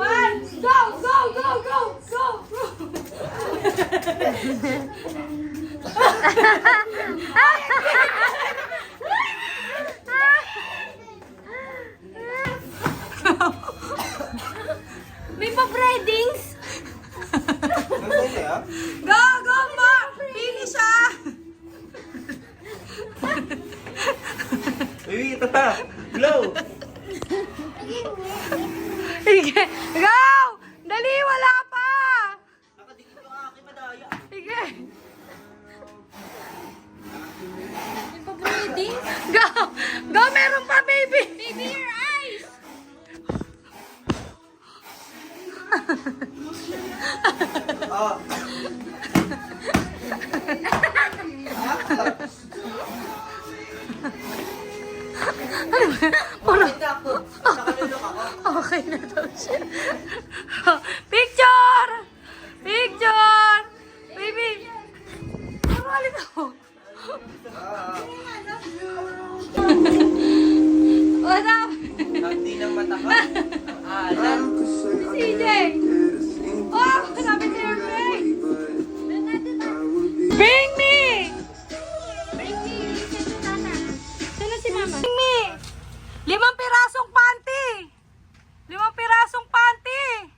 One, go, go, go, go, go, go. May pa-breadings! Go, go, ma! Finish ah! Uy, ito pa. Blow. Sige, go! Dali, wala pa! Nakadikit yung aking madaya. Sige. May pa-breadings? Go! Go, meron pa, baby! Baby, your eyes! Oh. Bakit ako? Nakalulok ako. Okay na daw siya. Picture! Picture! Baby! Ano alin ako? What up? Hindi ng mata ko. Alam. CJ! Oh! Sabi ni Airplane! Bring me! Sino si Mama? Bring me! 5 pirasong panty! 5 pirasong panty!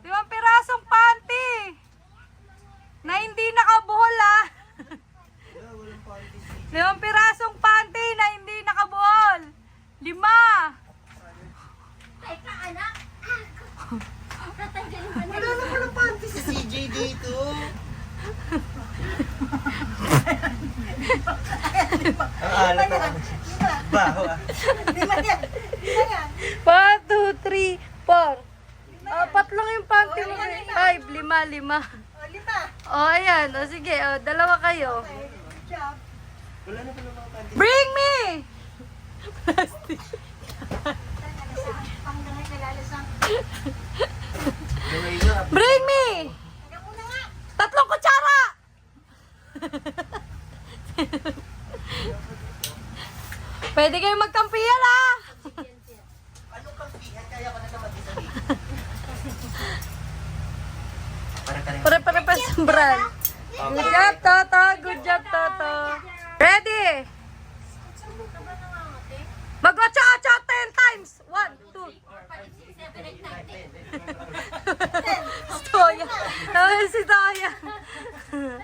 5 pirasong panty! Na hindi nakabuhol ah! 5 pirasong panty na hindi nakabuhol! 5! Teka, anak! Tatanggalin ka na. Wala naman ang panty si CJ dito. Ang alat na. Baho ah. 1, 2, 3, 4. Apat lang yung panty mo. 5, 5. O, ayan. O, sige. O, 2 kayo. Wala na pala mga panty. Bring me! Gawin nyo. Bring me! 3 kutsara! Pwede kayong magkampiyan ah! Brand. Good job, Toto. Good job, Toto. Ready? Mag-8-8 10 times. 1, 2. Toya. Tawag si Toya. 1, 2,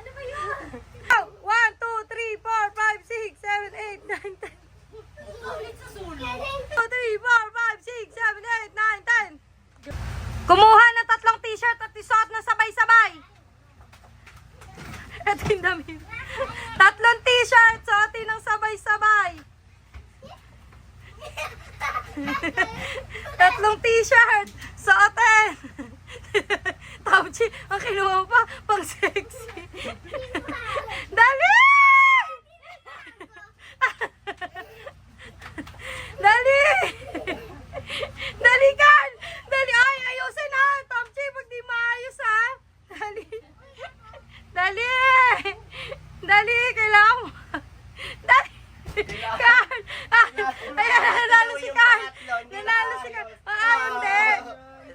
3, 4, 5, 6, 7, 8, 9, 10. 2, 3, 4, 5, 6, 7, 8, 9, 10. Kumuha ng 3 t-shirt at isuot na sabay-sabay. Ito yung damit. 3 t-shirt, suotin ng sabay-sabay. 3 t-shirt, suotin. Tauchi, ang kinuha pa, pang sexy. Dali! Dali! Dali, Carl! Dali! Ay, ayusin ha! Tauchi, pag di maayos ha! Dali! Dali! Dali! Kailangan mo! Dali! Carl! Ayan, nanalo si Carl! Nanalo si Carl! Ah, hindi!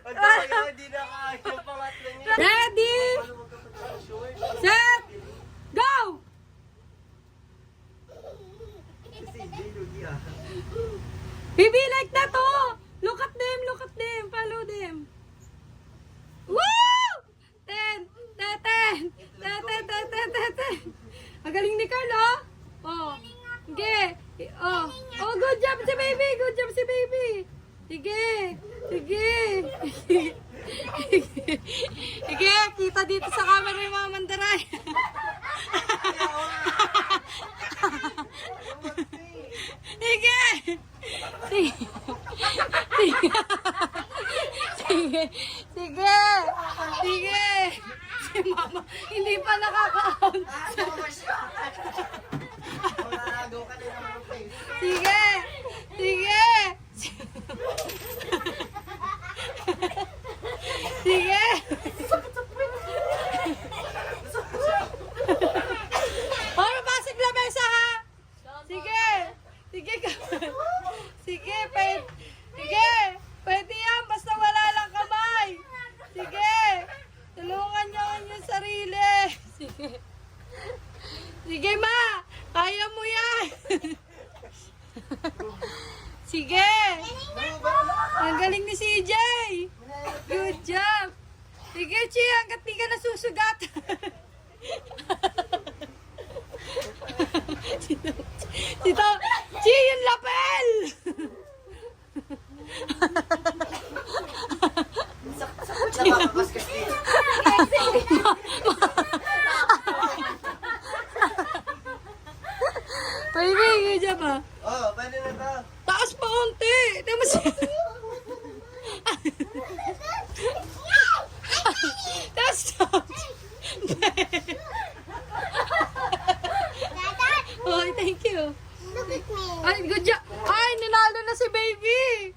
Hindi na kaya yung pangatlo niya. Ready? Set! Go! Baby, like that oh! Look at them, follow them. Woo! 10, 10, 10. Ang galing ni Carl, oh. Oh. Sige. Oh. Oh, good job si baby. Sige. Sige, kita dito sa camera yung mga mandaray. Sige. Sige. Si mama, hindi pa nakaka-out. Sige. Oh, mabasag lamesa ha. Sige, pwede yan, basta wala lang kamay. Sige, tulungan niyo yung sarili. Sige ma, kaya mo yan. Sige. Ang galing ni CJ. Good job. Sige, Chi, hanggat di ka nasusugat. Chi, yung lapel. Nakakapaskas dito. Baby, good job ah. Oh, pwede na to. Taas pa konti. Tama siya. Taas to. Oh, thank you. Look at me. Ay, good job. Ay, ninalo na si baby.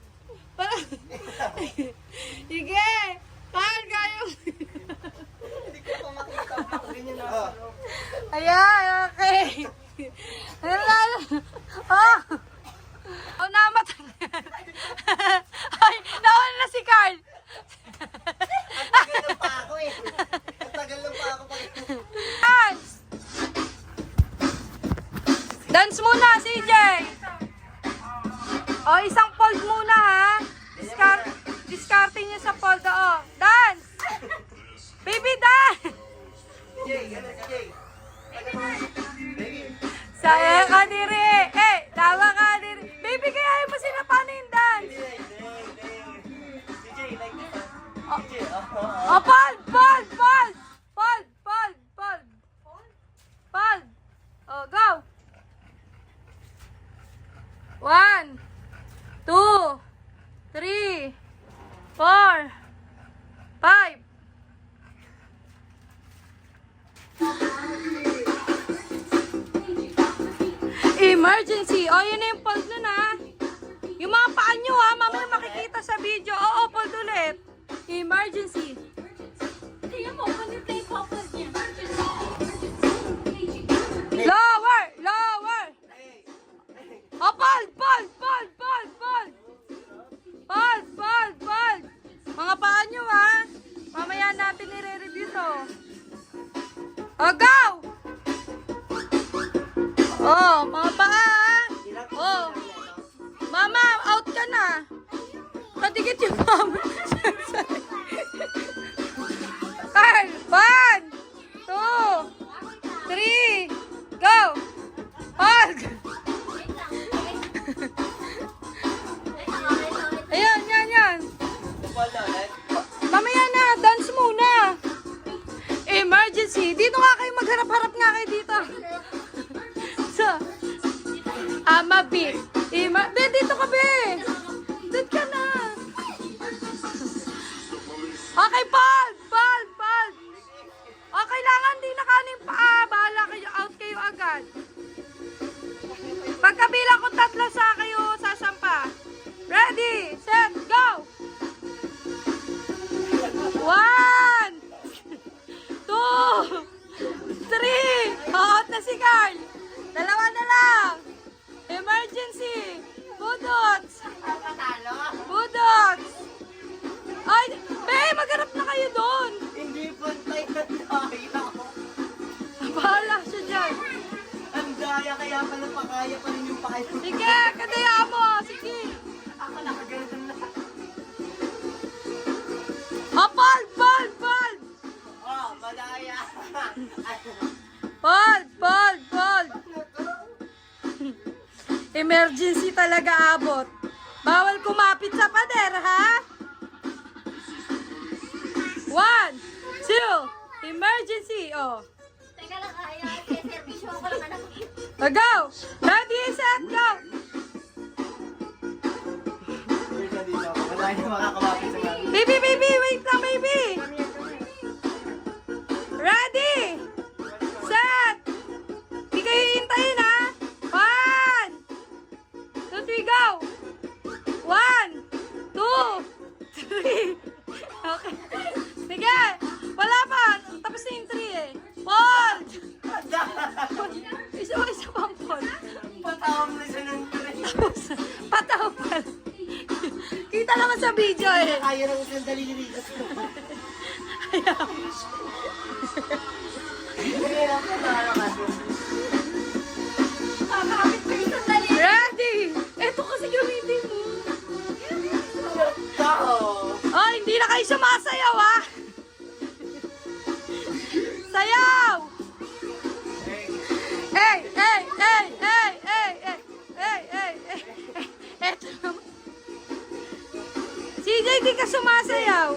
Sige. Kaya mo. Hindi ko pa makita ako ganyan na. Ayan, okay. Nanalo. Oh. Oh, namatay. Ay, nawala na si Carl. Ang tagal lang pa ako eh. Dance! Dance muna, CJ! O, isang fold muna, ha? Discarte niyo sa fold, o. Dance! Baby, dance! Saya ka diri! Eh, tawa ka diri! Baby, kaya mo sila paano yung dance? O, fold! O, go! 1, 2, 3, 4, 5. Emergency! O, yun na yung fold nun, ha? Yung mga paa nyo, ha? Mamaya makikita sa video. Oo, fold ulit. Emergency. Tingnan mo, kung yung play focus niya. Lower! O, fold! Mga paa nyo, ha? Mamaya natin i-review to. Oh, go! Oh, mga paa. Oh. Mama, out ka na. Kadikit yung mama. Carl, 1, 2, 3, go! Hold! Ayan, yan. Mamaya na, dance muna. Emergency. Dito nga kayo, magharap-harap nga kayo dito. So, Be, dito ka, be. Dito ka na. Okay, Paul. O, kailangan di na kanin paa. Bahala kayo, out kayo agad. Pagkabilang ko 3 sa kayo, sasampa. Ready, set, go! 1, 2, 3. Out na si Carl. 2 na lang. Emergency. Budots. Ay, be, magharap na kayo doon. Hindi pantay na tayo. Bahala siya dyan. Ang daya, kaya pala pakaya pa rin yung pakaya. Sige, kadaya mo. Sige. Ako nakagalan na. Oh, Paul. Oh, madaya. Paul. Emergency talaga abot. Bawal kumapit sa pader, ha? 1, 2, emergency. Oh. Teka lang, kaya. Servisyo ako lang anak. Go! Ready, set, go! Wala na makakamapit sa mga. Baby, wait lang, baby! Ready! Set! Hindi kayo hintayin, ha? 1, 2, 3, go! 1, 2, 3. Okay. Sige! Wala pa! Tapos na yung 3 eh. Paul! Isa pang Paul. Patawag na siya ng tren. Pataw pa. Kita naman sa video eh. Kaya na usang daliri. Ready! Ito kasi gamitin mo. Oh, hindi na kayo sumasayaw ah. Sayaw! Hey! Eto naman. CJ, di ka sumasayaw.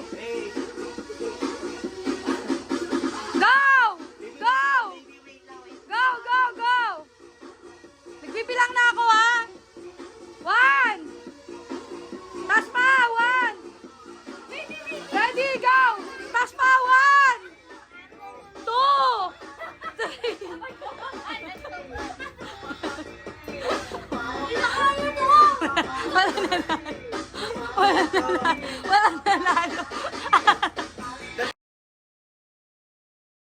Go! Nagbibilang na ako ha. 1. Tas pa, 1. Ready, go! Tas pa, 1. 2. 3. Wala na. Walang nanalo.